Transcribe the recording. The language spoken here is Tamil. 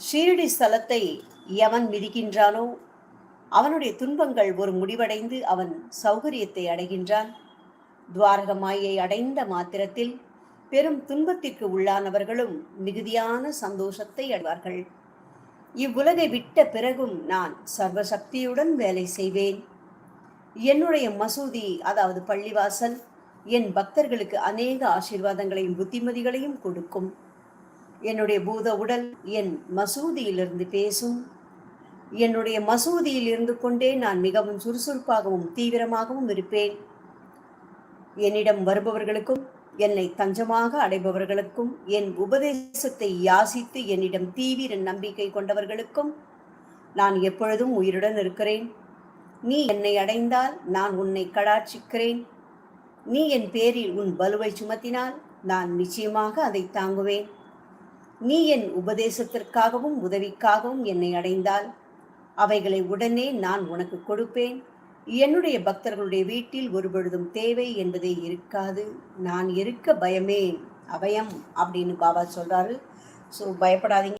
ஷீரடி ஸ்தலத்தை எவன் மிதிக்கின்றானோ அவனுடைய துன்பங்கள் ஒரு முடிவடைந்து அவன் சௌகரியத்தை அடைகின்றான். துவாரக மாயை அடைந்த மாத்திரத்தில் பெரும் துன்பத்திற்கு உள்ளானவர்களும் மிகுதியான சந்தோஷத்தை அடைவார்கள். இவ்வுலகை விட்ட பிறகும் நான் சர்வசக்தியுடன் வேலை செய்வேன். என்னுடைய மசூதி, அதாவது பள்ளிவாசல், என் பக்தர்களுக்கு அநேக ஆசீர்வாதங்களையும் புத்திமதிகளையும் கொடுக்கும். என்னுடைய பூத உடல் என் மசூதியிலிருந்து பேசும். என்னுடைய மசூதியில் இருந்து கொண்டே நான் மிகவும் சுறுசுறுப்பாகவும் தீவிரமாகவும் இருப்பேன். என்னிடம் வருபவர்களுக்கும் என்னை தஞ்சமாக அடைபவர்களுக்கும் என் உபதேசத்தை யாசித்து என்னிடம் தீவிர நம்பிக்கை கொண்டவர்களுக்கும் நான் எப்பொழுதும் உயிருடன் இருக்கிறேன். நீ என்னை அடைந்தால் நான் உன்னை கடாட்சிக்கிறேன். நீ என் பேரில் உன் பலுவை சுமத்தினால் நான் நிச்சயமாக அதை தாங்குவேன். நீ என் உபதேசத்திற்காகவும் உதவிக்காகவும் என்னை அடைந்தால் அவைகளை உடனே நான் உனக்கு கொடுப்பேன். என்னுடைய பக்தர்களுடைய வீட்டில் ஒருபொழுதும் தேவை என்பதே இருக்காது. நான் இருக்க பயமே அபயம் அப்படின்னு பாபா சொல்றாரு. ஸோ பயப்படாதீங்க.